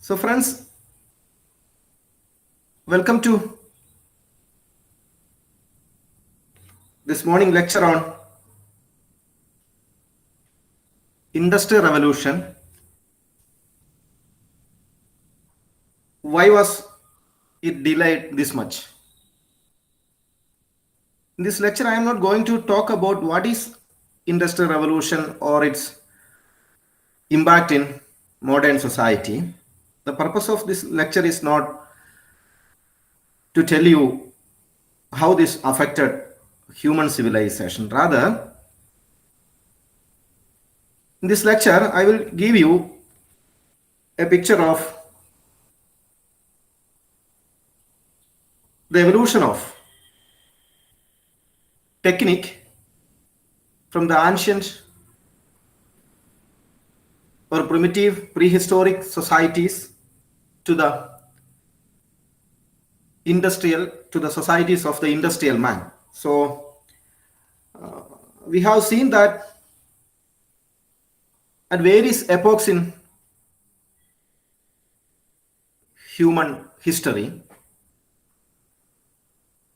So, friends, welcome to this morning lecture on Industrial Revolution. Why was it delayed this much? In this lecture, I am not going to talk about what is Industrial Revolution or its impact in modern society. The purpose of this lecture is not to tell you how this affected human civilization. Rather, in this lecture, I will give you a picture of the evolution of technique from the ancient or primitive prehistoric societies to the industrial, to the societies of the industrial man. So we have seen that at various epochs in human history,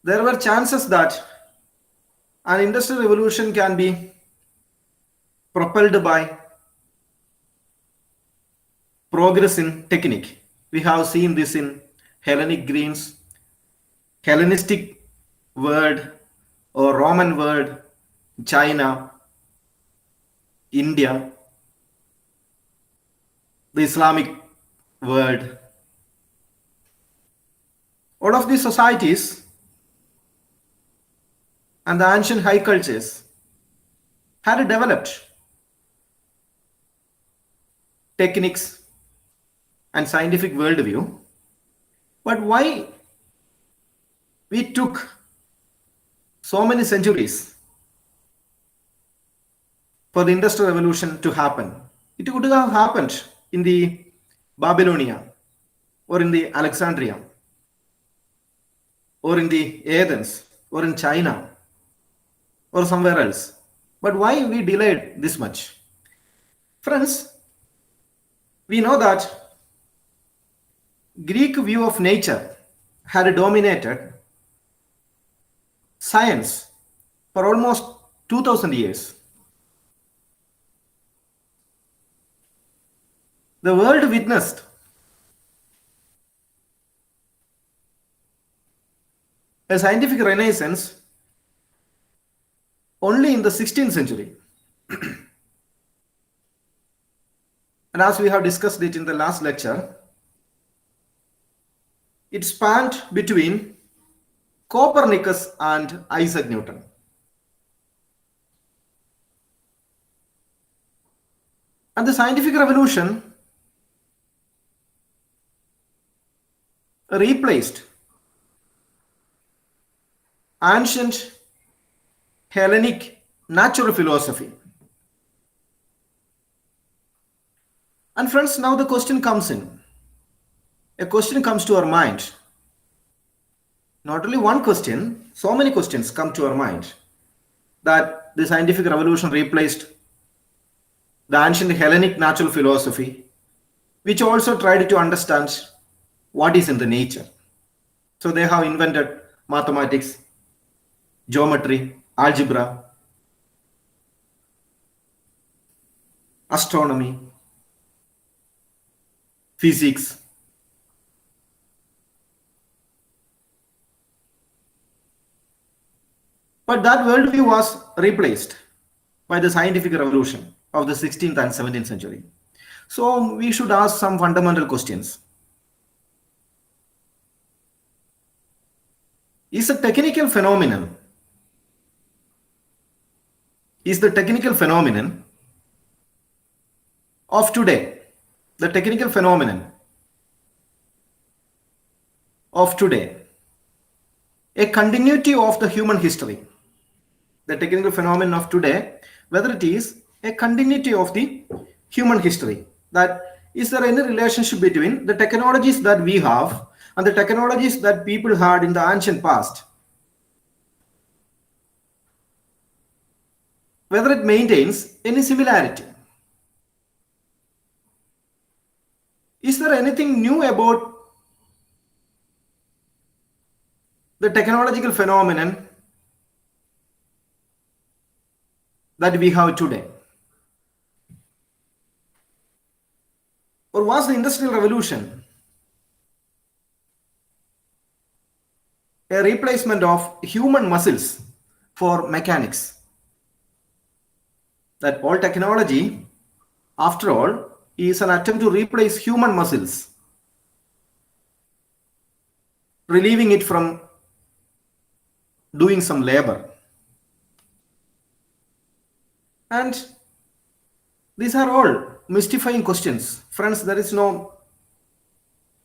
there were chances that an industrial revolution can be propelled by progress in technique. We have seen this in Hellenic Greece, Hellenistic world or Roman world, China, India, the Islamic world. All of these societies and the ancient high cultures had developed techniques and scientific worldview. But why we took so many centuries for the Industrial Revolution to happen? It would have happened in the Babylonia or in the Alexandria or in the Athens or in China or somewhere else. But why we delayed this much? Friends, we know that Greek view of nature had dominated science for almost 2000 years. The world witnessed a scientific renaissance only in the 16th century. And as we have discussed it in the last lecture, it spanned between Copernicus and Isaac Newton. And the scientific revolution replaced ancient Hellenic natural philosophy. And friends, now the question comes in. A question comes to our mind. Not only one question, so many questions come to our mind that the scientific revolution replaced the ancient Hellenic natural philosophy, which also tried to understand what is in the nature. So they have invented mathematics, geometry, algebra, astronomy, physics. But that worldview was replaced by the scientific revolution of the 16th and 17th century. So we should ask some fundamental questions. Is the technical phenomenon of today, the technical phenomenon of today, a continuity of the human history? The technical phenomenon of today, whether it is a continuity of the human history, that is there any relationship between the technologies that we have and the technologies that people had in the ancient past, whether it maintains any similarity? Is there anything new about the technological phenomenon that we have today? Or was the Industrial Revolution a replacement of human muscles for mechanics? That all technology, after all, is an attempt to replace human muscles, relieving it from doing some labor. And these are all mystifying questions. Friends, there is no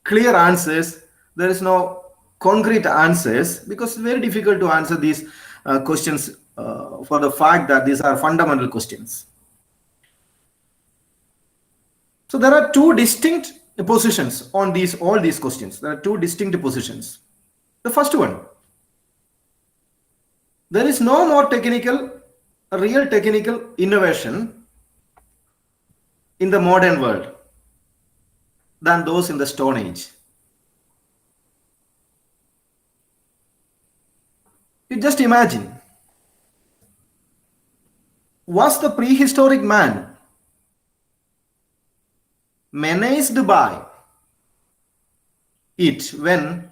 clear answers, there is no concrete answers, because it's very difficult to answer these questions for the fact that these are fundamental questions. So there are two distinct positions on all these questions. There are two distinct positions. The first one, there is no more real technical innovation in the modern world than those in the Stone Age. You just imagine, was the prehistoric man menaced by it when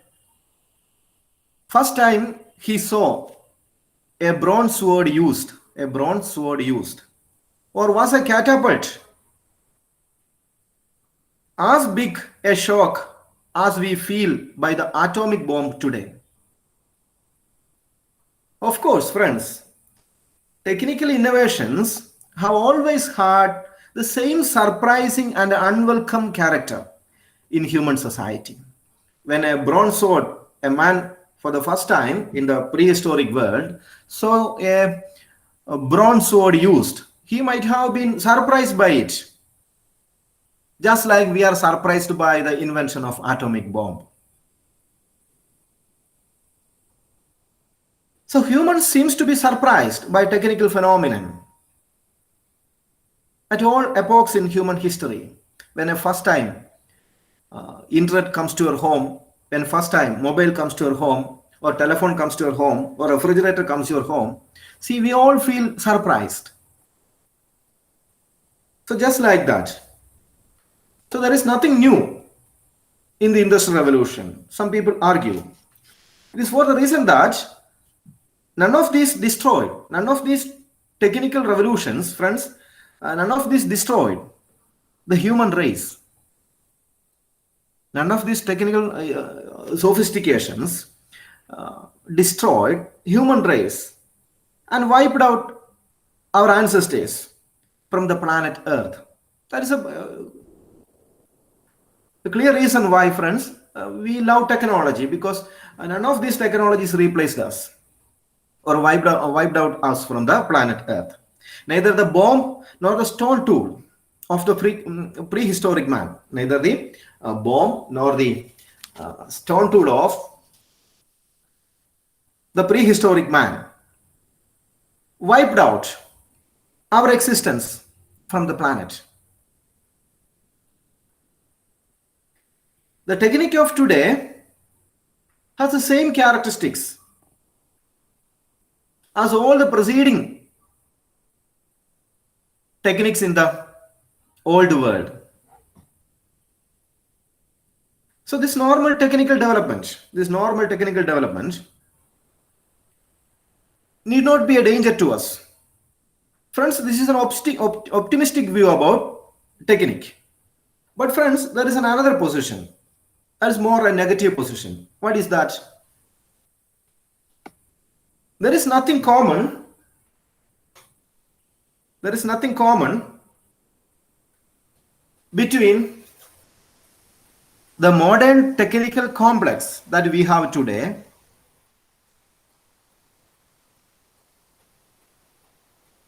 first time he saw a bronze sword used, or was a catapult as big a shock as we feel by the atomic bomb today? Of course, friends, technical innovations have always had the same surprising and unwelcome character in human society. When a bronze sword, a man for the first time in the prehistoric world saw a bronze sword used, he might have been surprised by it, just like we are surprised by the invention of atomic bomb. So humans seems to be surprised by technical phenomenon at all epochs in human history. When a first time internet comes to your home, when first time mobile comes to your home, or telephone comes to your home, or refrigerator comes to your home, see, we all feel surprised. So just like that. So there is nothing new in the Industrial Revolution. Some people argue. It is for the reason that none of these technical revolutions, friends, none of these destroyed the human race. None of these technical sophistications destroyed human race and wiped out our ancestors from the planet Earth. That is a clear reason why, friends, we love technology, because none of these technologies replaced us or wiped out us from the planet Earth. Neither the bomb nor the stone tool of the prehistoric man, neither the bomb nor the stone tool of the prehistoric man wiped out our existence from the planet. The technique of today has the same characteristics as all the preceding techniques in the old world. So this normal technical development need not be a danger to us. Friends, this is an optimistic view about technique. But friends, there is another position. That is more a negative position. What is that? There is nothing common. Between the modern technical complex that we have today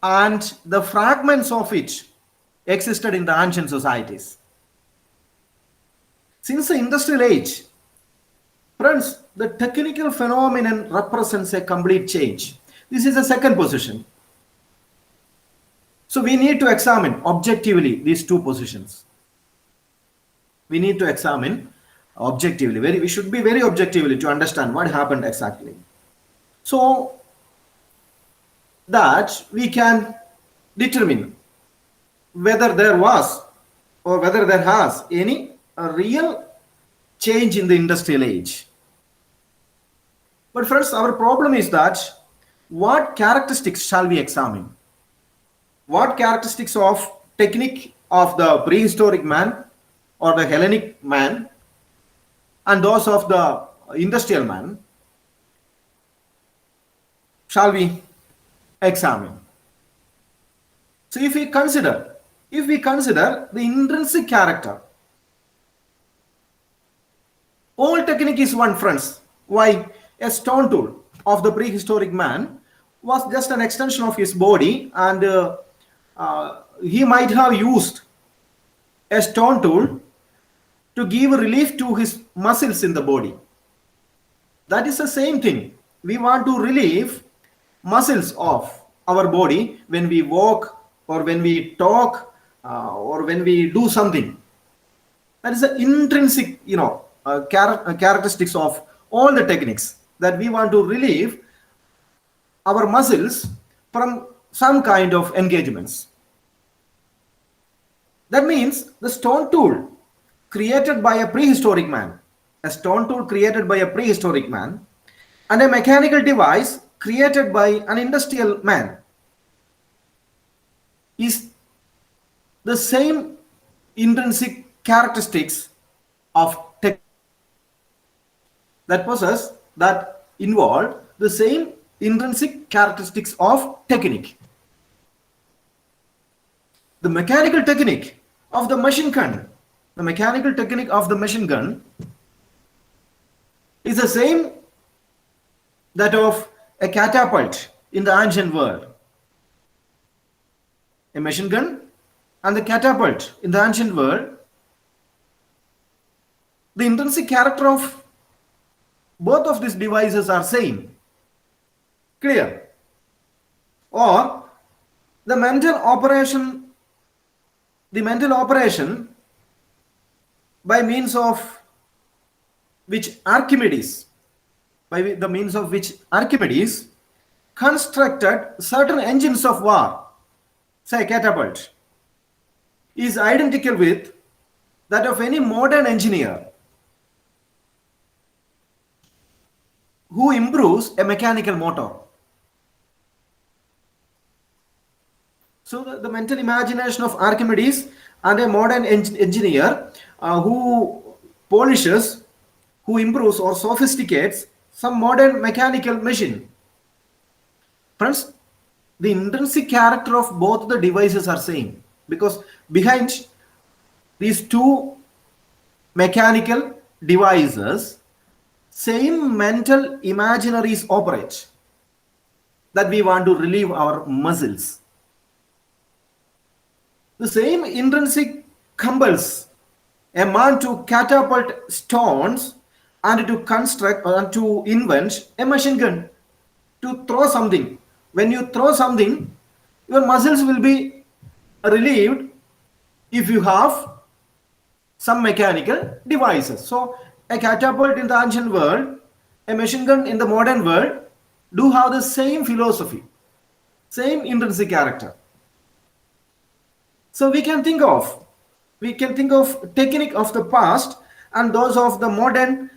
and the fragments of it existed in the ancient societies. Since the industrial age, friends, the technical phenomenon represents a complete change. This is the second position. So we need to examine objectively these two positions. we need to examine objectively. We should be very objectively to understand what happened exactly. So that we can determine whether there was or whether there has any real change in the industrial age. But friends, our problem is that what characteristics shall we examine? What characteristics of technique of the prehistoric man or the Hellenic man and those of the industrial man shall we examine? So if we consider the intrinsic character, all technique is one, friends. Why? A stone tool of the prehistoric man was just an extension of his body, and he might have used a stone tool to give relief to his muscles in the body. That is the same thing. We want to relieve muscles of our body when we walk or when we talk or when we do something. That is the intrinsic, characteristics of all the techniques, that we want to relieve our muscles from some kind of engagements. That means the stone tool created by a prehistoric man, a stone tool created by a prehistoric man, and a mechanical device created by an industrial man is the same intrinsic characteristics of tech that involve the same intrinsic characteristics of technique. The mechanical technique of the machine gun, is the same that of a catapult in the ancient world. A machine gun and the catapult in the ancient world, the intrinsic character of both of these devices are same. Clear? Or the mental operation by means of which Archimedes constructed certain engines of war, say catapult, is identical with that of any modern engineer who improves a mechanical motor. So the mental imagination of Archimedes and a modern engineer who polishes, who improves or sophisticates some modern mechanical machine. Friends, the intrinsic character of both the devices are same, because behind these two mechanical devices, same mental imaginaries operate, that we want to relieve our muscles. The same intrinsic compels a man to catapult stones and to construct and to invent a machine gun, to throw something. When you throw something, your muscles will be relieved if you have some mechanical devices. So a catapult in the ancient world, a machine gun in the modern world do have the same philosophy, same intrinsic character. So we can think of technique of the past and those of the modern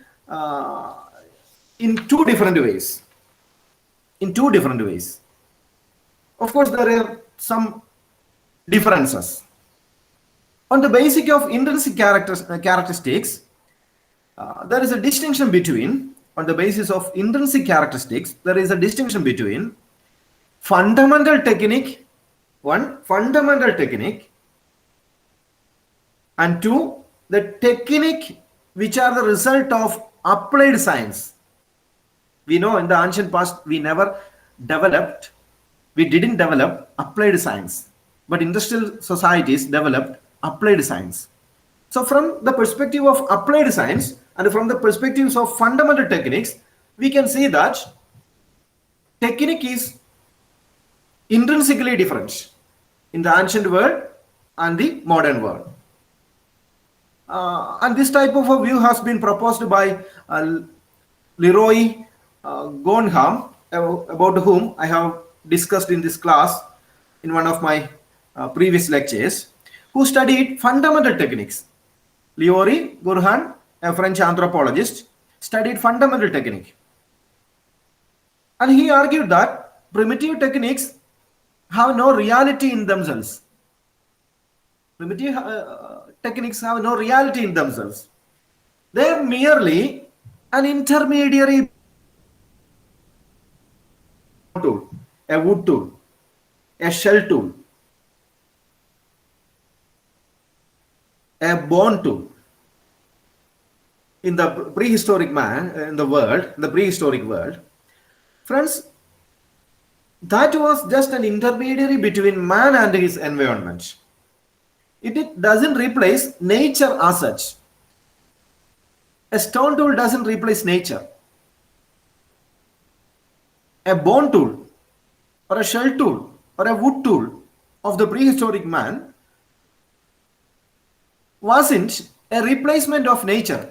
in two different ways. Of course, there are some differences. On the basis of intrinsic characteristics, there is a distinction between, on the basis of intrinsic characteristics, there is a distinction between fundamental technique, and two, the technique which are the result of applied science. We know in the ancient past we didn't develop applied science, but industrial societies developed applied science. So from the perspective of applied science and from the perspectives of fundamental techniques, we can see that technique is intrinsically different in the ancient world and the modern world. And this type of a view has been proposed by Leroy Gonham, about whom I have discussed in this class in one of my previous lectures, who studied fundamental techniques. Leroy Gonham, a French anthropologist, studied fundamental technique. And he argued that primitive techniques have no reality in themselves. Primitive techniques have no reality in themselves. They are merely an intermediary tool, a wood tool, a shell tool, a bone tool. In the prehistoric world, friends, that was just an intermediary between man and his environment. It doesn't replace nature as such. A stone tool doesn't replace nature. A bone tool or a shell tool or a wood tool of the prehistoric man wasn't a replacement of nature.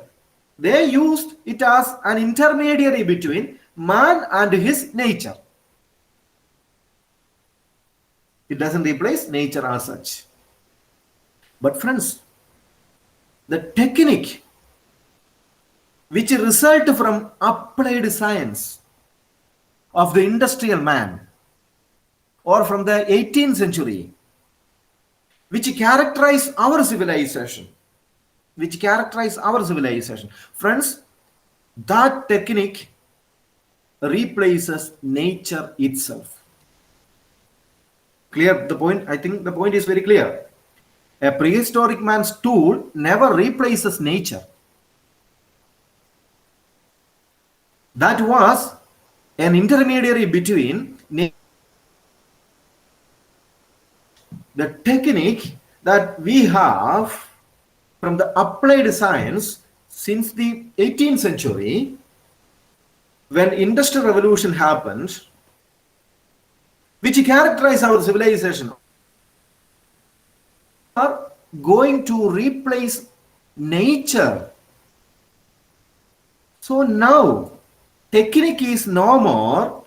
They used it as an intermediary between man and his nature. It doesn't replace nature as such. But friends, the technique which result from applied science of the industrial man or from the 18th century, which characterize our civilization, friends, that technique replaces nature itself. Clear the point? I think the point is very clear. A prehistoric man's tool never replaces nature. That was an intermediary between the technique that we have from the applied science since the 18th century, when industrial revolution happened, which characterize our civilization, are going to replace nature. So now technique is no more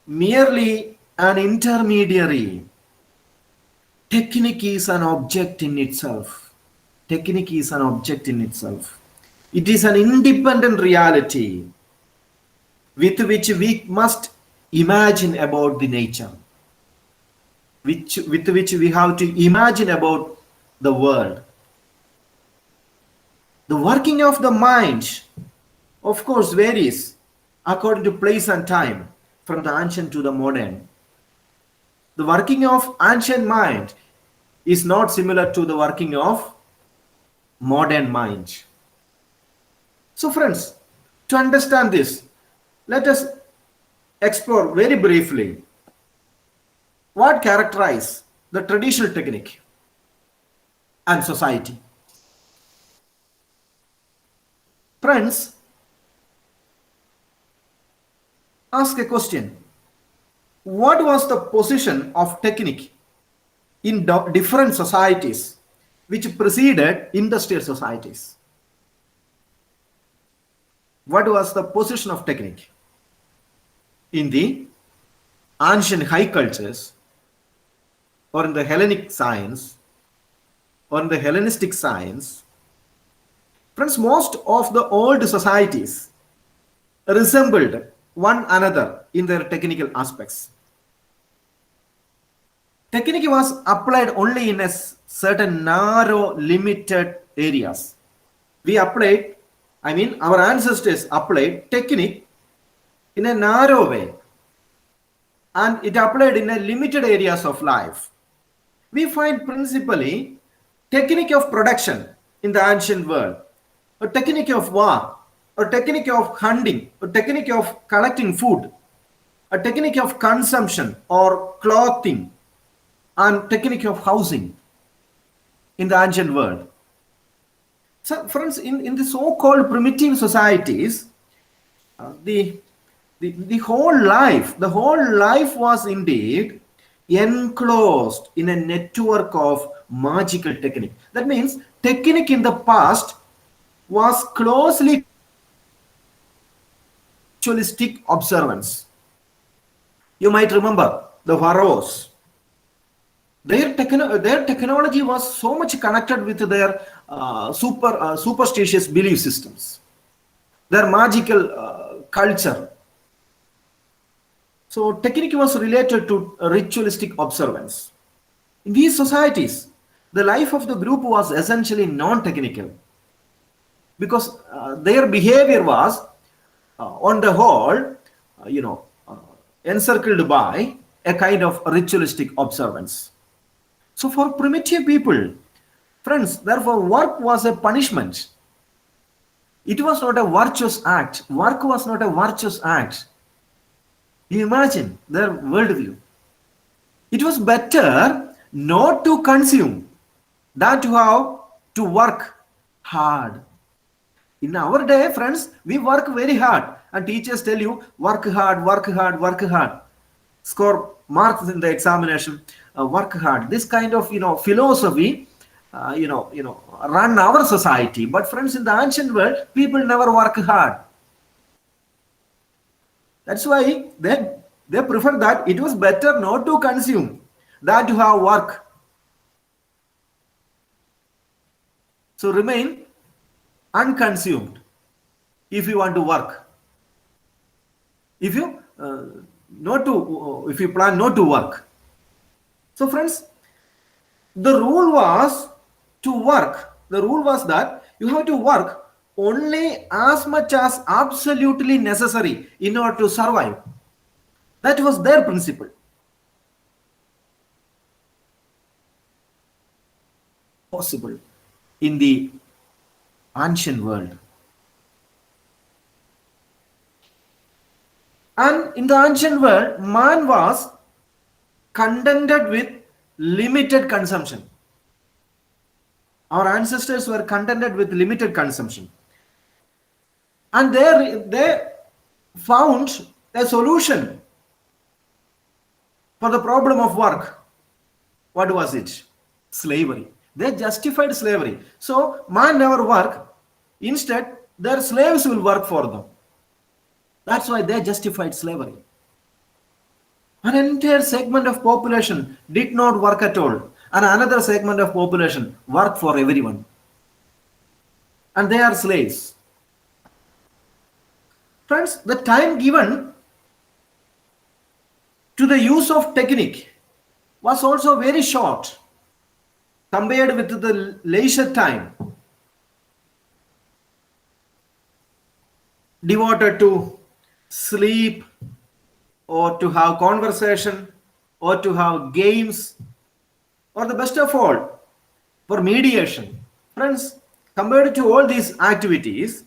merely an intermediary. Technique is an object in itself. It is an independent reality with which we must imagine about the nature, with which we have to imagine about the world. The working of the mind, of course, varies according to place and time, from the ancient to the modern. The working of ancient mind is not similar to the working of modern mind. So friends, to understand this, let us explore very briefly what characterizes the traditional technique and society. Friends, ask a question. What was the position of technique in different societies which preceded industrial societies? What was the position of technique in the ancient high cultures, or in the Hellenic science, or in the Hellenistic science? Friends, most of the old societies resembled one another in their technical aspects. Technique was applied only in a certain narrow, limited areas. Our ancestors applied technique in a narrow way, and it applied in a limited areas of life. We find principally technique of production in the ancient world, a technique of war, a technique of hunting, a technique of collecting food, a technique of consumption or clothing, and technique of housing in the ancient world. So friends, in the so-called primitive societies, the whole life was indeed enclosed in a network of magical technique. That means technique in the past was closely connected with ritualistic observance. You might remember the pharaohs. Their technology was so much connected with their superstitious belief systems, their magical culture. So technique was related to ritualistic observance. In these societies, the life of the group was essentially non-technical because their behavior was, on the whole, encircled by a kind of ritualistic observance. So for primitive people, friends, therefore work was a punishment. It was not a virtuous act. Work was not a virtuous act. You imagine their worldview. It was better not to consume than to have to work hard. In our day, friends, we work very hard, and teachers tell you work hard, work hard, work hard. Score marks in the examination, work hard. This kind of philosophy, run our society. But friends, in the ancient world, people never work hard. That's why they prefer that it was better not to consume than to have work. So remain unconsumed if you want to work. If you plan not to work. So friends, the rule was to work. The rule was that you have to work only as much as absolutely necessary in order to survive. That was their principle. Possible in the ancient world. And in the ancient world, man was contented with limited consumption. Our ancestors were contented with limited consumption. And they found a solution for the problem of work. What was it? Slavery. They justified slavery. So man never work. Instead, their slaves will work for them. That's why they justified slavery. An entire segment of population did not work at all. And another segment of population worked for everyone. And they are slaves. Friends, the time given to the use of technique was also very short compared with the leisure time devoted to sleep or to have conversation or to have games or the best of all for mediation. Friends, compared to all these activities,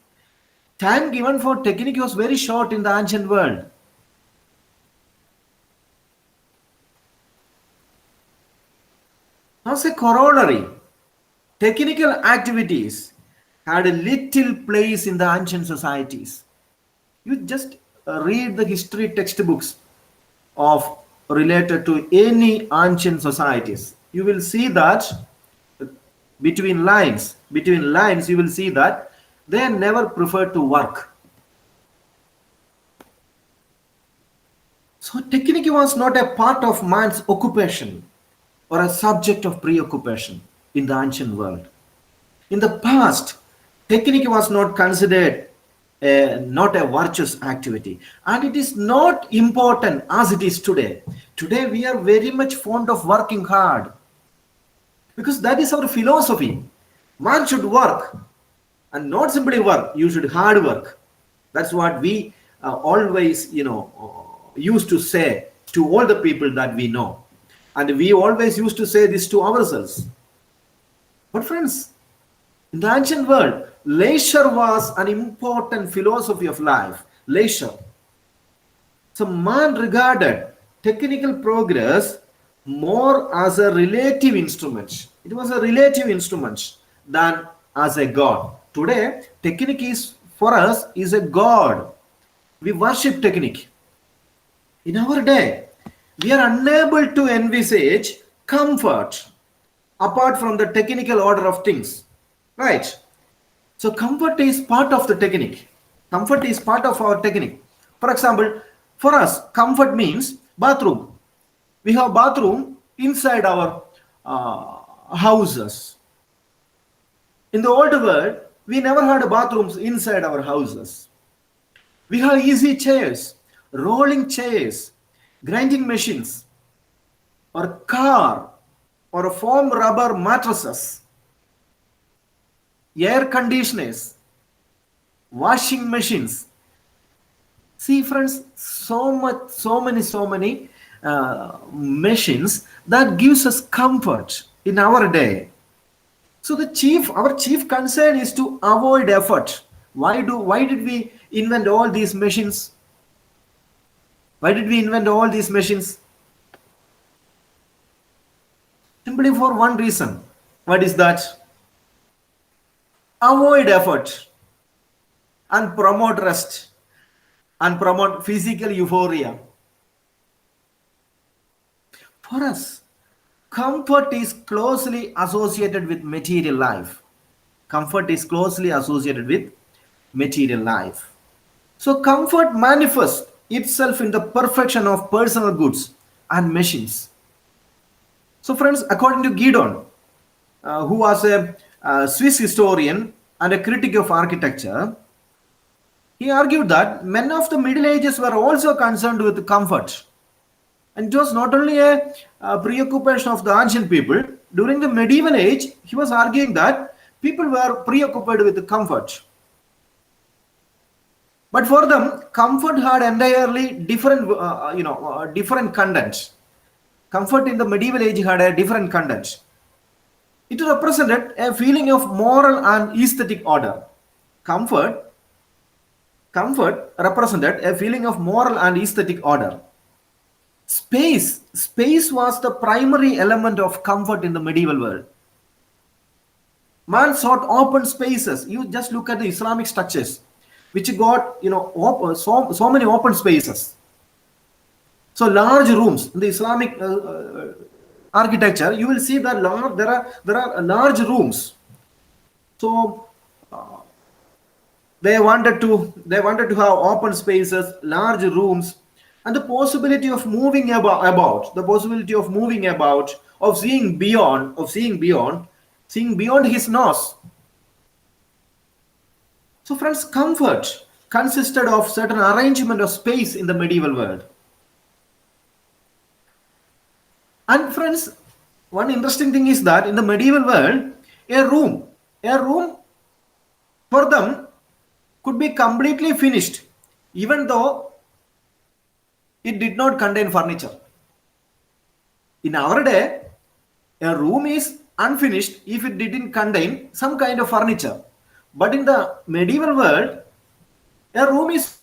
time given for technique was very short in the ancient world. As a corollary, technical activities had a little place in the ancient societies. You just read the history textbooks of related to any ancient societies. You will see that between lines, you will see that they never preferred to work. So technique was not a part of man's occupation or a subject of preoccupation in the ancient world. In the past, technique was not considered not a virtuous activity, and it is not important as it is today. Today we are very much fond of working hard because that is our philosophy. Man should work, and not simply work, you should hard work. That's what we always used to say to all the people that we know, and we always used to say this to ourselves. But friends, in the ancient world, leisure was an important philosophy of life. Leisure. So man regarded technical progress more as a relative instrument. It was a relative instrument than as a god. Today, technique is for us is a god. We worship technique. In our day, we are unable to envisage comfort apart from the technical order of things, right? So comfort is part of the technique. Comfort is part of our technique. For example, for us, comfort means bathroom. We have bathroom inside our houses. In the old world, we never had bathrooms inside our houses. We have easy chairs, rolling chairs, grinding machines, or car, or foam rubber mattresses, air conditioners, washing machines. See, friends, so many machines that gives us comfort in our day. So our chief concern is to avoid effort. Why did we invent all these machines? Why did we invent all these machines? Simply for one reason. What is that? Avoid effort and promote rest and promote physical euphoria. For us, comfort is closely associated with material life. Comfort is closely associated with material life. So comfort manifests itself in the perfection of personal goods and machines. So friends, according to Giedon, who was a Swiss historian and a critic of architecture, he argued that men of the Middle Ages were also concerned with comfort. And it was not only a preoccupation of the ancient people. During the medieval age, he was arguing that people were preoccupied with comfort. But for them, comfort had entirely different, different content. Comfort in the medieval age had a different content. It represented a feeling of moral and aesthetic order. Comfort represented a feeling of moral and aesthetic order. Space was the primary element of comfort in the medieval world. Man sought open spaces. You just look at the Islamic structures, which got so many open spaces. So large rooms in the Islamic architecture, you will see that there are large rooms. So they wanted to have open spaces, large rooms, and the possibility of moving about, of seeing beyond his nose. So friends, comfort consisted of certain arrangement of space in the medieval world. And friends, one interesting thing is that in the medieval world, a room for them could be completely finished, even though it did not contain furniture. In our day, a room is unfinished if it didn't contain some kind of furniture. But in the medieval world, a room it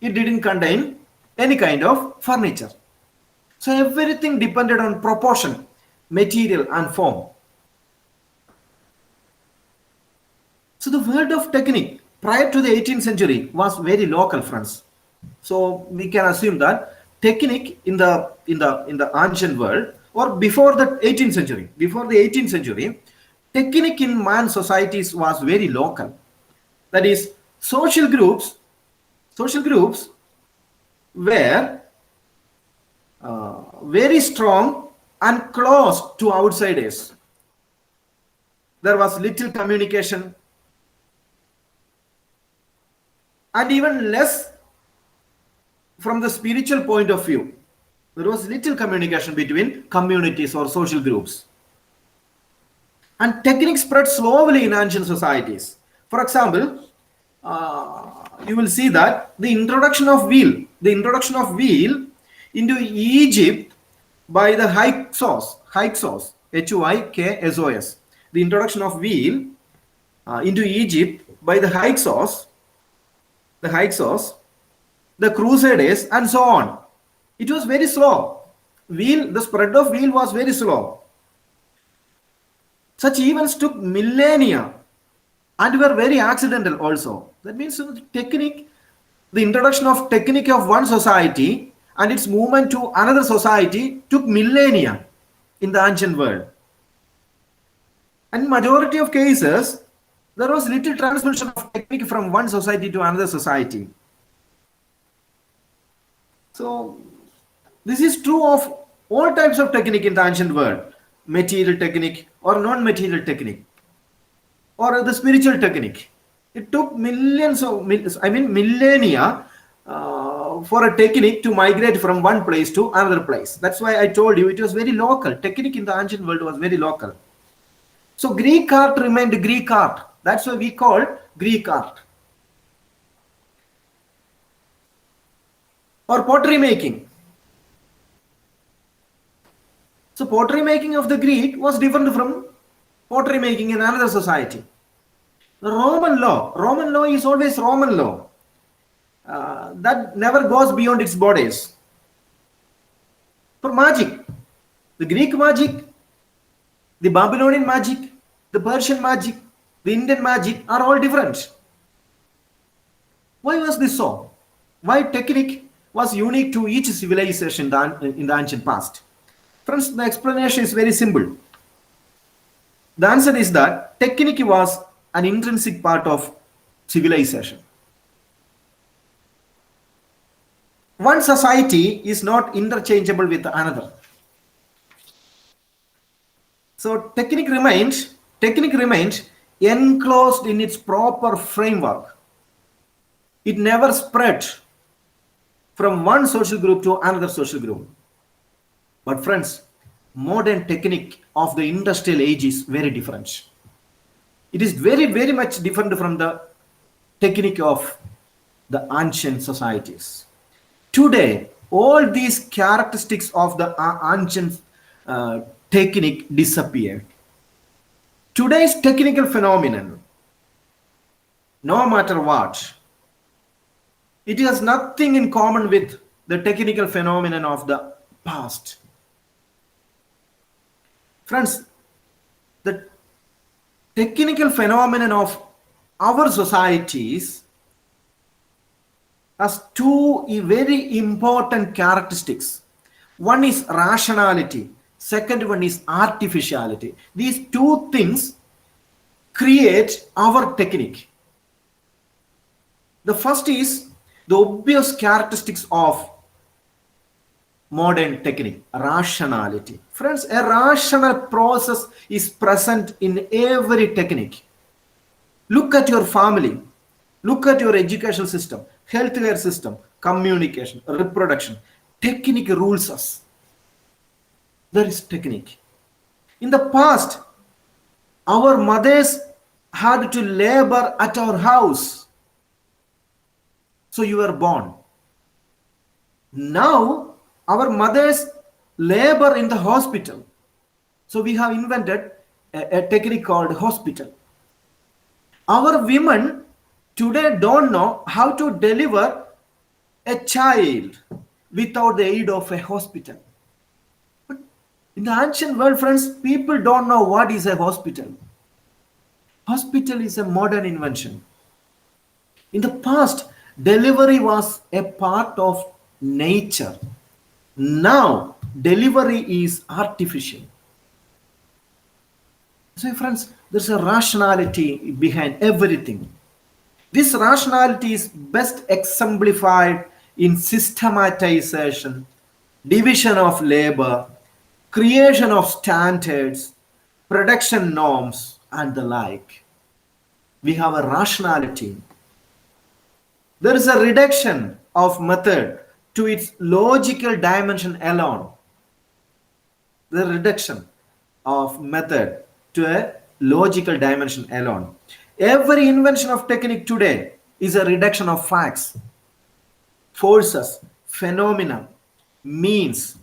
didn't contain any kind of furniture. So everything depended on proportion, material, and form. So the world of technique prior to the 18th century was very local, friends. So we can assume that technique in the ancient world, or before the 18th century, technique in man's societies was very local. That is, social groups were very strong and close to outsiders. There was little communication and even less from the spiritual point of view. There was little communication between communities or social groups. And technique spread slowly in ancient societies. For example, you will see that the introduction of wheel into Egypt by the Hyksos, Hyksos. The introduction of wheel into Egypt by the Hyksos, the Crusaders, and so on. It was very slow. The spread of wheel was very slow. Such events took millennia and were very accidental also. That means the introduction of technique of one society and its movement to another society took millennia. in the ancient world. And majority of cases, there was little transmission of technique from one society to another society. So this is true of all types of technique in the ancient world, material technique or non-material technique or the spiritual technique. It took millennia for a technique to migrate from one place to another place. That's why I told you it was very local. Technique in the ancient world was very local. So Greek art remained Greek art. That's why we call Greek art. Or pottery making. So pottery making of the Greek was different from pottery making in another society. The Roman law is always Roman law. That never goes beyond its borders. For magic, the Greek magic, the Babylonian magic, the Persian magic, the Indian magic are all different. Why was this so? Why technique was unique to each civilization in the ancient past? Friends, the explanation is very simple. The answer is that technique was an intrinsic part of civilization. One society is not interchangeable with another. So technique remains enclosed in its proper framework. It never spread from one social group to another social group. But friends, modern technique of the industrial age is very different. It is very, very much different from the technique of the ancient societies. Today, all these characteristics of the ancient technique disappeared. Today's technical phenomenon, no matter what, it has nothing in common with the technical phenomenon of the past. Friends, the technical phenomenon of our societies has two very important characteristics. One is rationality, second one is artificiality. These two things create our technique. The first is the obvious characteristics of modern technique, rationality. Friends, a rational process is present in every technique. Look at your family, look at your education system, healthcare system, communication, reproduction. Technique rules us. There is technique. In the past, our mothers had to labor at our house. So you were born. Now, our mothers labor in the hospital. So we have invented a technique called hospital. Our women today don't know how to deliver a child without the aid of a hospital. But in the ancient world, friends, people don't know what is a hospital. Hospital is a modern invention. In the past, delivery was a part of nature. Now, delivery is artificial. So, friends, there's a rationality behind everything. This rationality is best exemplified in systematization, division of labor, creation of standards, production norms, and the like. We have a rationality. There is a reduction of method to its logical dimension alone. The reduction of method to a logical dimension alone. Every invention of technique today is a reduction of facts, forces, phenomena, means,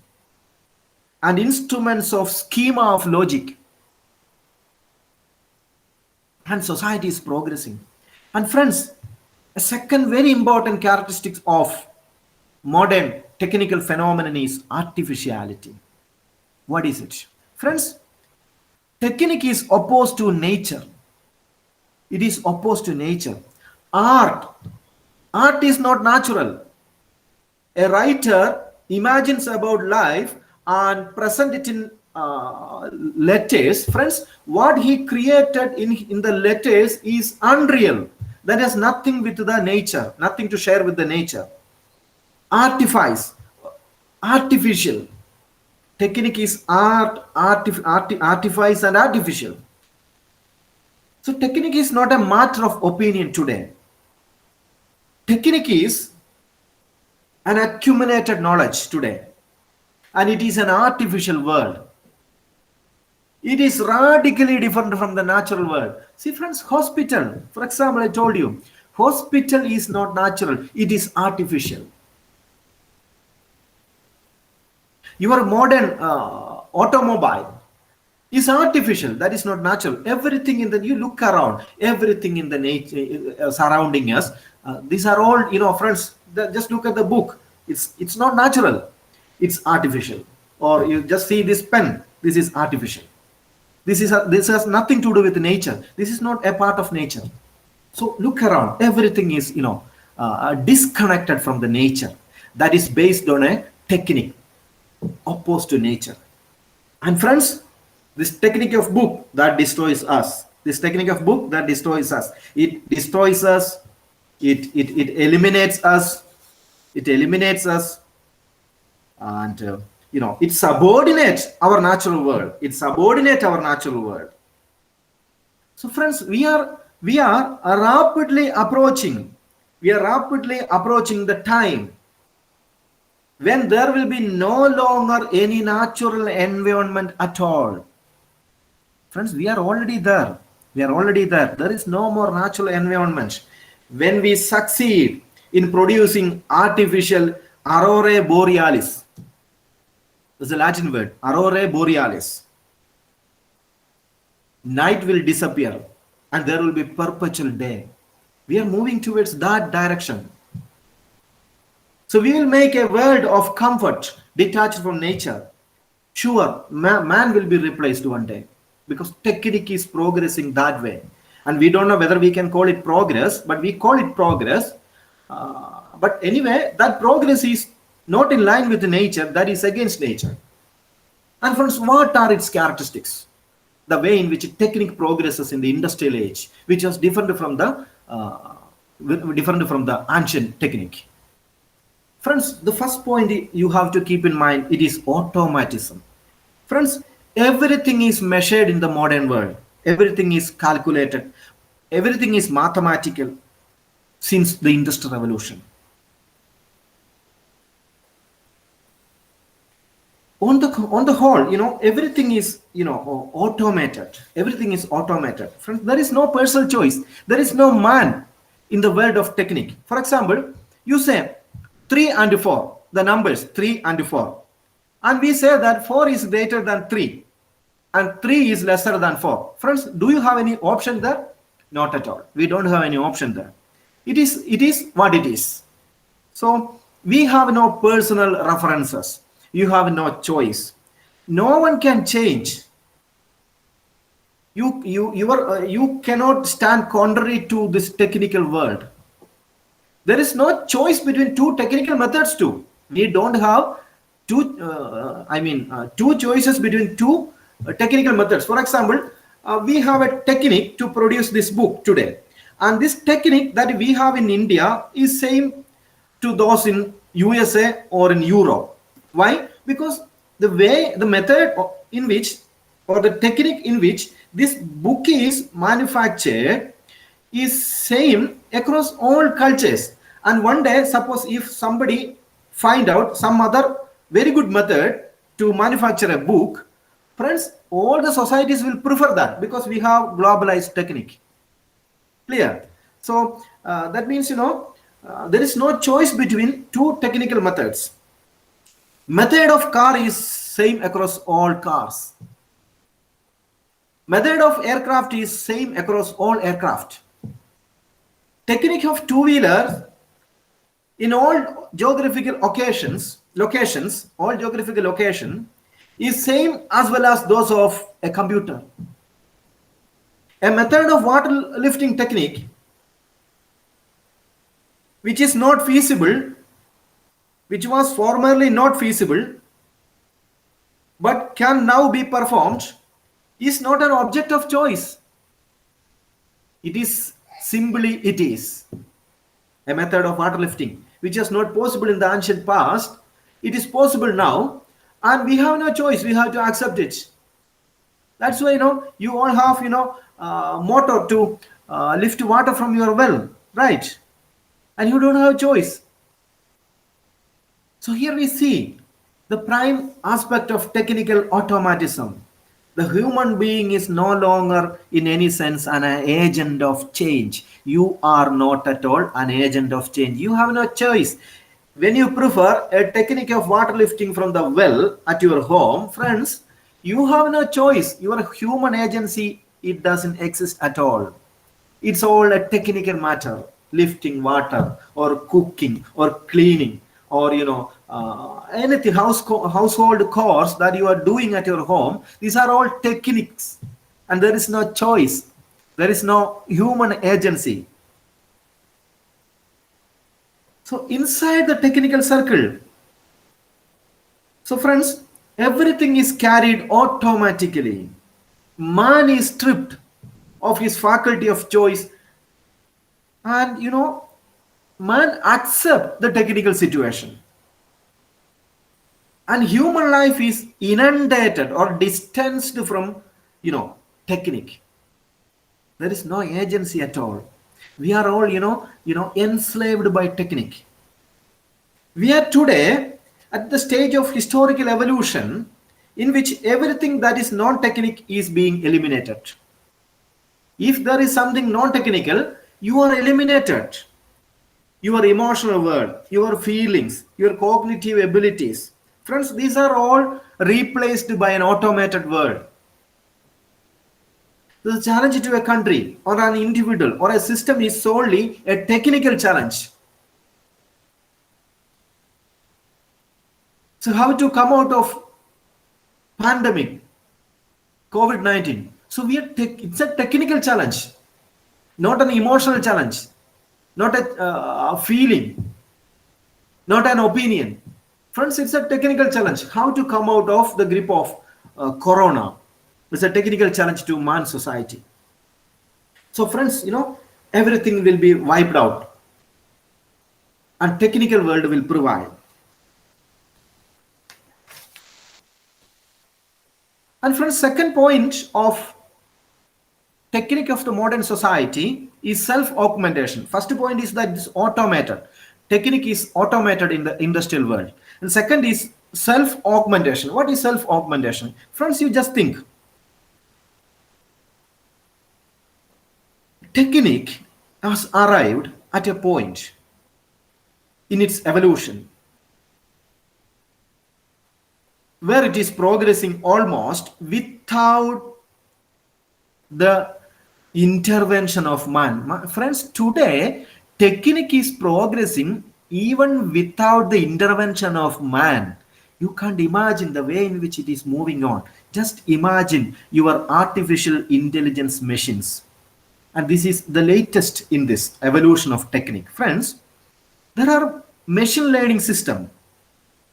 and instruments of schema of logic. And society is progressing. And friends, a second very important characteristic of modern technical phenomenon is artificiality. What is it? Friends, technique is opposed to nature. It is opposed to nature. Art is not natural. A writer imagines about life and present it in letters, friends, what he created in the letters is unreal. That has nothing with the nature, nothing to share with the nature. Artifice, artificial. Technique is artifice and artificial. So technique is not a matter of opinion today. Technique is an accumulated knowledge today, and it is an artificial world. It is radically different from the natural world. See, friends, hospital, for example, I told you, hospital is not natural, it is artificial. Your modern automobile is artificial, that is not natural. Everything in the, you look around, everything in the nature surrounding us, these are all, friends, just look at the book. It's not natural, it's artificial. Or you just see this pen, this is artificial. This has nothing to do with nature. This is not a part of nature. So look around, everything is disconnected from the nature. That is based on a technique opposed to nature. And friends, this technique of book that destroys us. This technique of book that destroys us. It destroys us. It eliminates us. It eliminates us. And it subordinates our natural world. It subordinates our natural world. So friends, we are rapidly approaching. We are rapidly approaching the time when there will be no longer any natural environment at all. Friends, we are already there. We are already there. There is no more natural environment. When we succeed in producing artificial aurora borealis, there's a Latin word, aurora borealis, night will disappear and there will be perpetual day. We are moving towards that direction. So we will make a world of comfort detached from nature. Sure, man will be replaced one day because technique is progressing that way. And we don't know whether we can call it progress, but we call it progress. But anyway, that progress is not in line with nature, that is against nature. And friends, what are its characteristics? The way in which technique progresses in the industrial age, which was different from the ancient technique. Friends, the first point you have to keep in mind, it is automatism. Friends, everything is measured in the modern world. Everything is calculated. Everything is mathematical since the Industrial Revolution. On the whole, everything is, automated. Everything is automated. Friends, there is no personal choice. There is no man in the world of technique. For example, you say 3 and 4, the numbers 3 and 4. And we say that 4 is greater than 3 and 3 is lesser than 4. Friends, do you have any option there? Not at all. We don't have any option there. It is what it is. So we have no personal references. You have no choice. No one can change. You cannot stand contrary to this technical world. There is no choice between two technical methods too. We don't have two choices between two technical methods. For example, we have a technique to produce this book today. And this technique that we have in India is same to those in USA or in Europe. Why? Because the method in which, or the technique in which this book is manufactured is same across all cultures. And one day, suppose if somebody find out some other very good method to manufacture a book, friends, all the societies will prefer that because we have globalized technique. Clear? So that means, there is no choice between two technical methods. Method of car is same across all cars. Method of aircraft is same across all aircraft. Technique of two-wheelers in all geographical locations, all geographical location is same as well as those of a computer. A method of water lifting technique which is not feasible, which was formerly not feasible, but can now be performed is not an object of choice. It is simply it is a method of water lifting which was not possible in the ancient past. It is possible now, and we have no choice. We have to accept it. That's why you all have motor to lift water from your well, right? And you don't have choice. So here we see the prime aspect of technical automatism. The human being is no longer in any sense an agent of change. You are not at all an agent of change. You have no choice. When you prefer a technique of water lifting from the well at your home, friends, you have no choice. Your human agency, it doesn't exist at all. It's all a technical matter, lifting water or cooking or cleaning or anything household chores that you are doing at your home. These are all techniques, and there is no choice. There is no human agency. So inside the technical circle, so friends, everything is carried automatically. Man is stripped of his faculty of choice, and man accept the technical situation, and human life is inundated or distanced from technique. There is no agency at all. We are all enslaved by technique. We are today at the stage of historical evolution in which everything that is non-technique is being eliminated. If there is something non-technical, you are eliminated. Your emotional world, your feelings, your cognitive abilities. Friends, these are all replaced by an automated world. The challenge to a country or an individual or a system is solely a technical challenge. So how to come out of pandemic, COVID-19? So it's a technical challenge, not an emotional challenge, not a feeling, not an opinion. Friends, it's a technical challenge. How to come out of the grip of corona? It's a technical challenge to man's society. So friends, everything will be wiped out, and technical world will provide. And friends, second point of technique of the modern society is self-augmentation. First point is that it's automated. Technique is automated in the industrial world. And second is self-augmentation. What is self-augmentation? Friends, you just think. Technique has arrived at a point in its evolution where it is progressing almost without the intervention of man. Friends, today technique is progressing even without the intervention of man. You can't imagine the way in which it is moving on. Just imagine your artificial intelligence machines. And this is the latest in this evolution of technique. Friends, there are machine learning systems,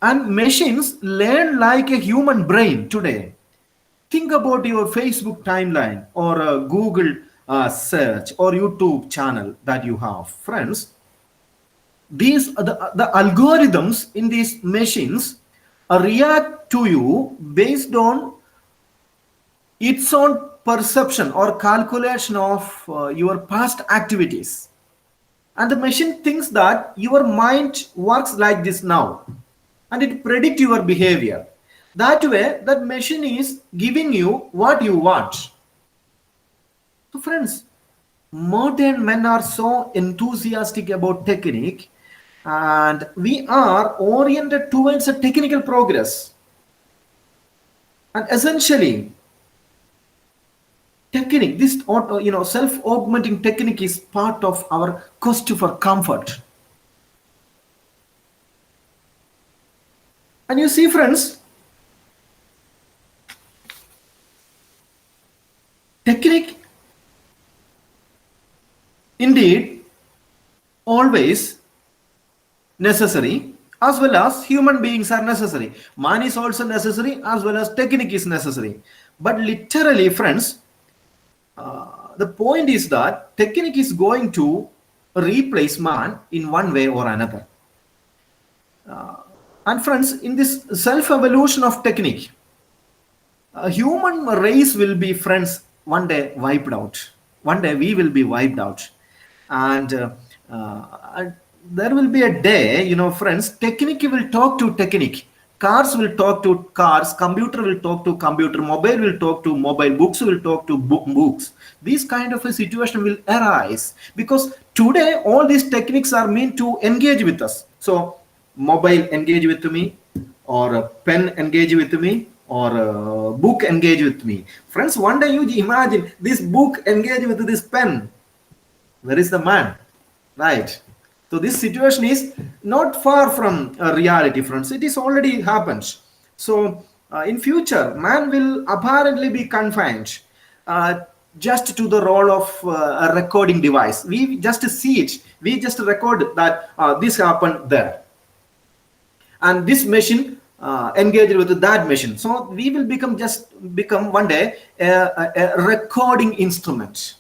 and machines learn like a human brain today. Think about your Facebook timeline or a Google search or YouTube channel that you have. Friends, these are the algorithms in these machines react to you based on its own perception or calculation of your past activities. And the machine thinks that your mind works like this now, and it predicts your behavior. That way, that machine is giving you what you want. So friends, modern men are so enthusiastic about technique, and we are oriented towards a technical progress. And essentially, technique, this self-augmenting technique is part of our quest for comfort. And you see, friends, technique indeed always necessary, as well as human beings are necessary. Man is also necessary as well as technique is necessary. But literally, friends, the point is that technique is going to replace man in one way or another. And friends, in this self-evolution of technique, human race will be, friends, one day wiped out. One day we will be wiped out. And there will be a day, friends, technique will talk to technique. Cars will talk to cars, computer will talk to computer, mobile will talk to mobile, books will talk to books. This kind of a situation will arise because today all these techniques are meant to engage with us. So mobile engage with me, or a pen engage with me, or a book engage with me. Friends, one day you imagine this book engage with this pen. Where is the man? Right. So this situation is not far from reality, friends. It is already happened. So in future, man will apparently be confined just to the role of a recording device. We just see it. We just record that this happened there. And this machine engaged with that machine. So we will become one day a recording instrument.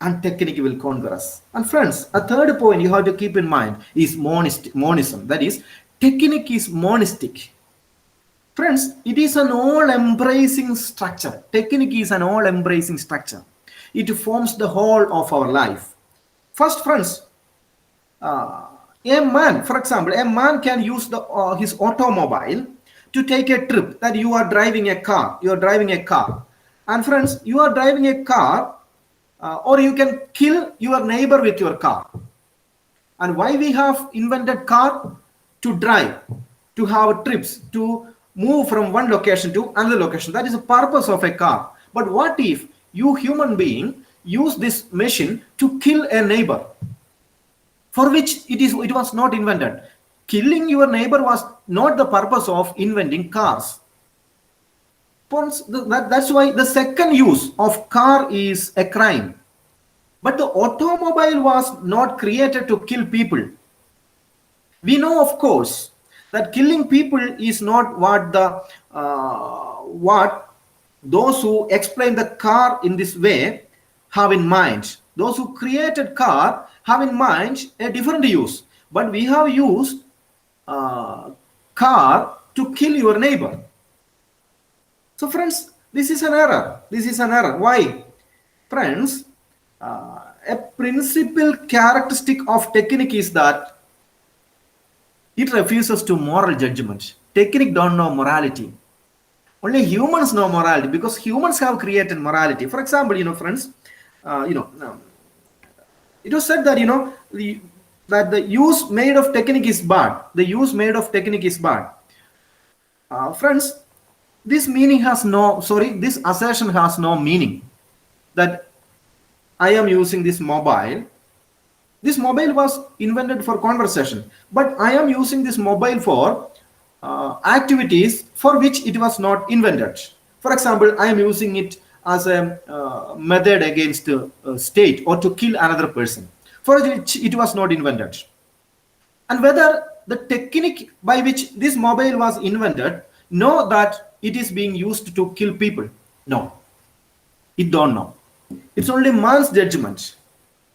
And technique will conquer us. And friends, a third point you have to keep in mind is monism. That is, technique is monistic. Friends, it is an all-embracing structure. Technique is an all-embracing structure. It forms the whole of our life. First, friends, a man, for example, a man can use his automobile to take a trip. That you are driving a car. You are driving a car. And friends, you are driving a car, or you can kill your neighbor with your car. And why we have invented car? To drive, to have trips, to move from one location to another location. That is the purpose of a car. But what if you human being use this machine to kill a neighbor, for which it was not invented? Killing your neighbor was not the purpose of inventing cars. That's why the second use of car is a crime. But the automobile was not created to kill people. We know, of course, that killing people is not what those who explain the car in this way have in mind. Those who created car have in mind a different use. But we have used car to kill your neighbor. So friends, this is an error. This is an error. Why? Friends, a principal characteristic of technique is that it refuses to moral judgment. Technique don't know morality. Only humans know morality because humans have created morality. For example, friends, it was said that, that the use made of technique is bad. The use made of technique is bad. Friends, this assertion has no meaning. That I am using this mobile. This mobile was invented for conversation, but I am using this mobile for activities for which it was not invented. For example, I am using it as a method against a state or to kill another person, for which it was not invented. And whether the technique by which this mobile was invented know that it is being used to kill people? No, it don't know. It's only man's judgment.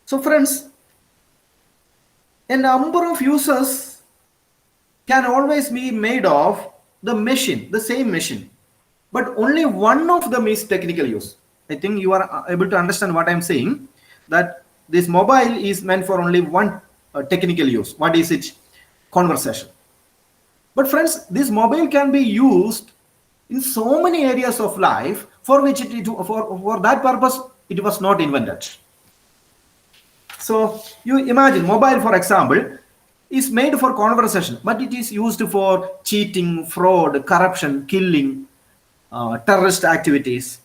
So friends, a number of uses can always be made of the machine, the same machine, but only one of them is technical use. I think you are able to understand what I'm saying, that this mobile is meant for only one technical use. What is it? Conversation. But friends, this mobile can be used in so many areas of life for which for that purpose it was not invented. So you imagine mobile, for example, is made for conversation, but it is used for cheating, fraud, corruption, killing, terrorist activities.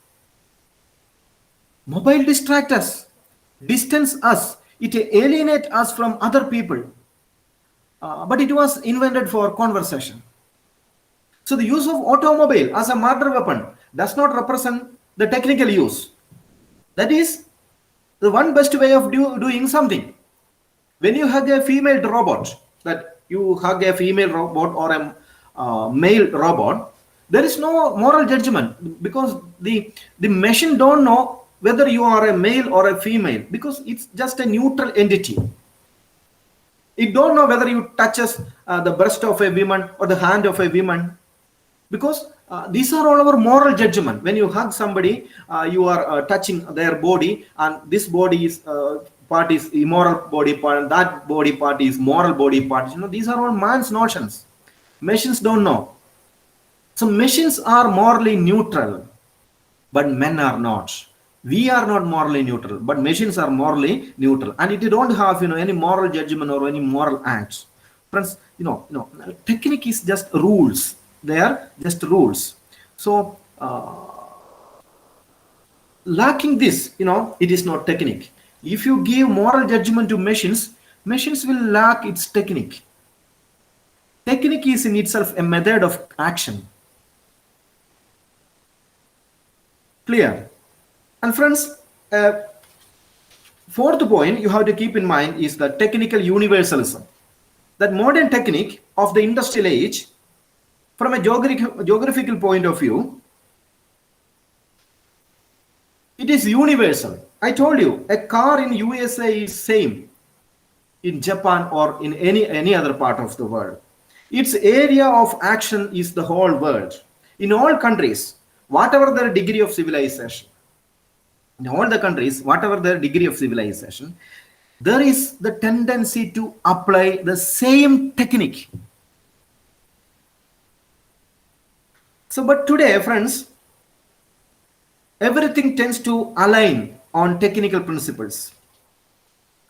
Mobile distract us, distance us, it alienate us from other people. But it was invented for conversation. So the use of automobile as a murder weapon does not represent the technical use. That is the one best way of doing something. When you have a female robot, that you hug a female robot or a male robot, there is no moral judgment, because the machine don't know whether you are a male or a female, because it's just a neutral entity. It don't know whether you touches the breast of a woman or the hand of a woman, because these are all our moral judgment. When you hug somebody, you are touching their body, and this body is part is immoral body part, and that body part is moral body part. These are all man's notions. Machines don't know. So machines are morally neutral, but men are not. We are not morally neutral, but machines are morally neutral, and it don't have any moral judgment or any moral acts. Friends, technique is just rules. They are just rules. So lacking this, it is not technique. If you give moral judgment to machines, machines will lack its technique. Technique is in itself a method of action. Clear? And friends, fourth point you have to keep in mind is the technical universalism. That modern technique of the industrial age, from a geographical point of view, it is universal. I told you, a car in USA is same in Japan or in any other part of the world. Its area of action is the whole world. In all countries, whatever their degree of civilization, in all the countries, whatever their degree of civilization, there is the tendency to apply the same technique. So, but today, friends, everything tends to align on technical principles.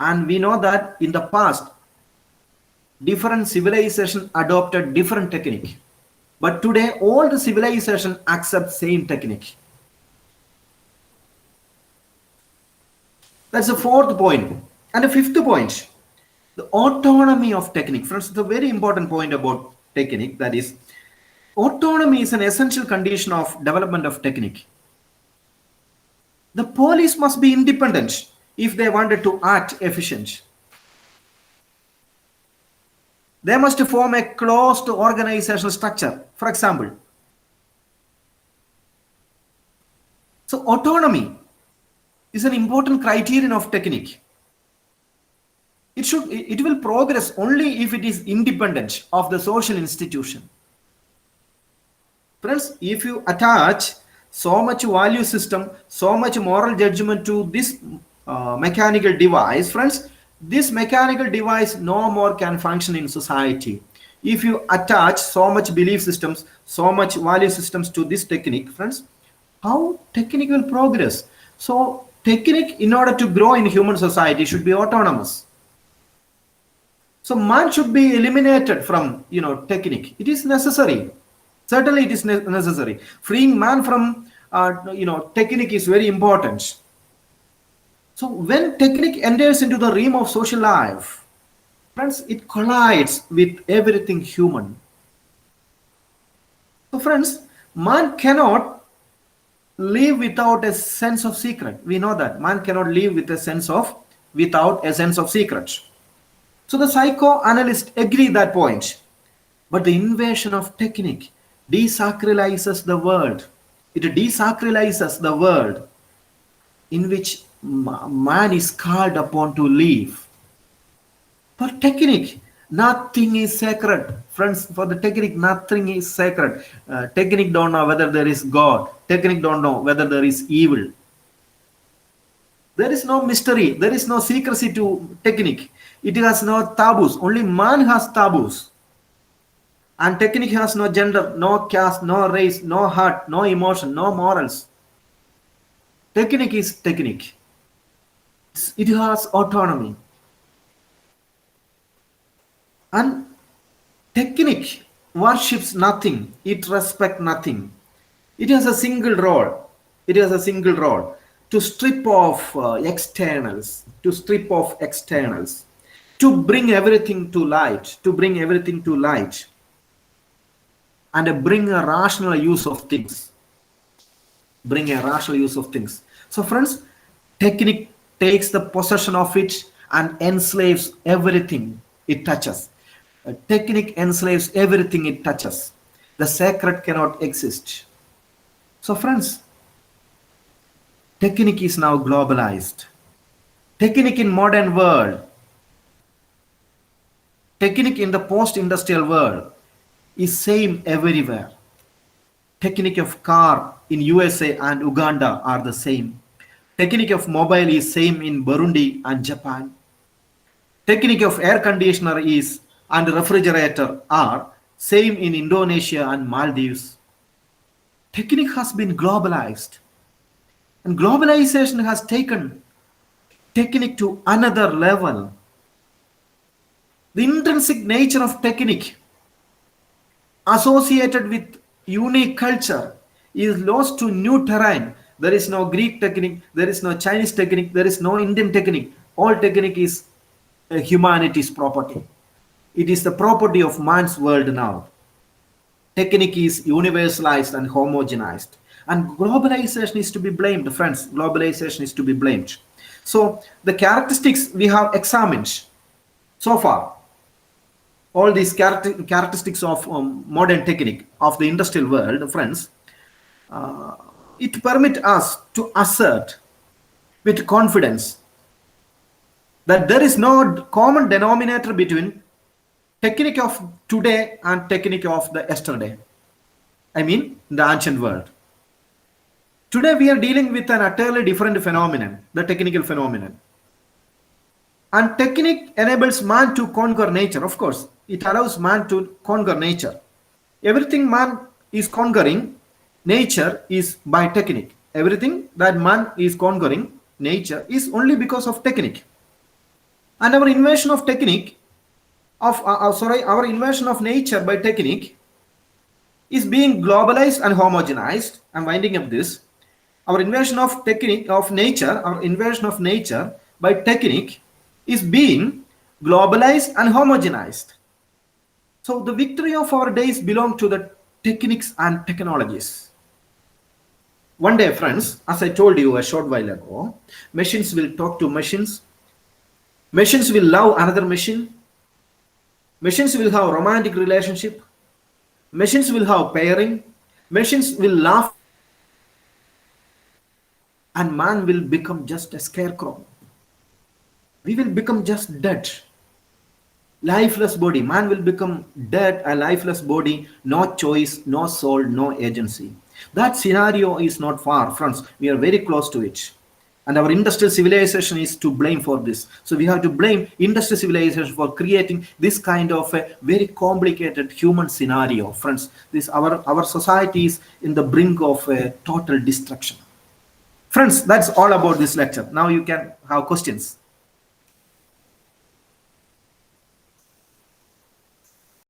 And we know that in the past, different civilizations adopted different technique. But today, all the civilization accept same technique. That's the fourth point. And the fifth point, the autonomy of technique. Friends, it's a very important point about technique. That is, autonomy is an essential condition of development of technique. The police must be independent if they wanted to act efficient. They must form a closed organizational structure, for example. So autonomy is an important criterion of technique. It will progress only if it is independent of the social institution. Friends, if you attach so much value system, so much moral judgment to this mechanical device, friends, this mechanical device no more can function in society. If you attach so much belief systems, so much value systems to this technique, friends, how technique will progress? So technique, in order to grow in human society, should be autonomous. So man should be eliminated from technique. It is necessary. Certainly it is necessary. Freeing man from technique is very important. So when technique enters into the realm of social life, friends, it collides with everything human. So friends, man cannot live without a sense of secret. We know that man cannot live without a sense of secret. So the psychoanalysts agree that point. But the invasion of technique desacralizes the world. It desacralizes the world in which man is called upon to live. For technique, nothing is sacred. Friends, for the technique, nothing is sacred. Technique don't know whether there is God. Technique don't know whether there is evil. There is no mystery. There is no secrecy to technique. It has no taboos. Only man has taboos. And technique has no gender, no caste, no race, no heart, no emotion, no morals. Technique is technique. It has autonomy. And technique worships nothing. It respects nothing. It has a single role. It has a single role to strip off externals, to bring everything to light, and bring a rational use of things. So friends, technique takes the possession of it and enslaves everything it touches. A technique enslaves everything it touches. The sacred cannot exist. So, friends, technique is now globalized. Technique in modern world, technique in the post-industrial world is same everywhere. Technique of car in USA and Uganda are the same. Technique of mobile is same in Burundi and Japan. Technique of air conditioner is and refrigerator are same in Indonesia and Maldives. Technique has been globalized, and globalization has taken technique to another level. The intrinsic nature of technique associated with unique culture is lost to new terrain. There is no Greek technique, there is no Chinese technique, there is no Indian technique. All technique is humanity's property. It is the property of man's world now. Technique is universalized and homogenized. And globalization is to be blamed, friends. Globalization is to be blamed. So the characteristics we have examined so far, all these characteristics of modern technique of the industrial world, friends, it permits us to assert with confidence that there is no common denominator between technique of today and technique of the yesterday. I mean, the ancient world. Today we are dealing with an utterly different phenomenon, the technical phenomenon. And technique enables man to conquer nature. Of course, it allows man to conquer nature. Everything man is conquering, nature is by technique. Everything that man is conquering, nature is only because of technique. And our invasion of technique, our invasion of nature by technique is being globalized and homogenized. I'm winding up this. Our invasion of technique of nature, our invasion of nature by technique is being globalized and homogenized. So the victory of our days belong to the techniques and technologies. One day, friends, as I told you a short while ago, machines will talk to machines. Machines will love another machine. Machines will have romantic relationship. Machines will have pairing. Machines will laugh. And man will become just a scarecrow. We will become just dead. Lifeless body. Man will become dead, a lifeless body, no choice, no soul, no agency. That scenario is not far, friends. We are very close to it. And our industrial civilization is to blame for this. So we have to blame industrial civilization for creating this kind of a very complicated human scenario. Friends, our society is in the brink of a total destruction. Friends, that's all about this lecture. Now you can have questions.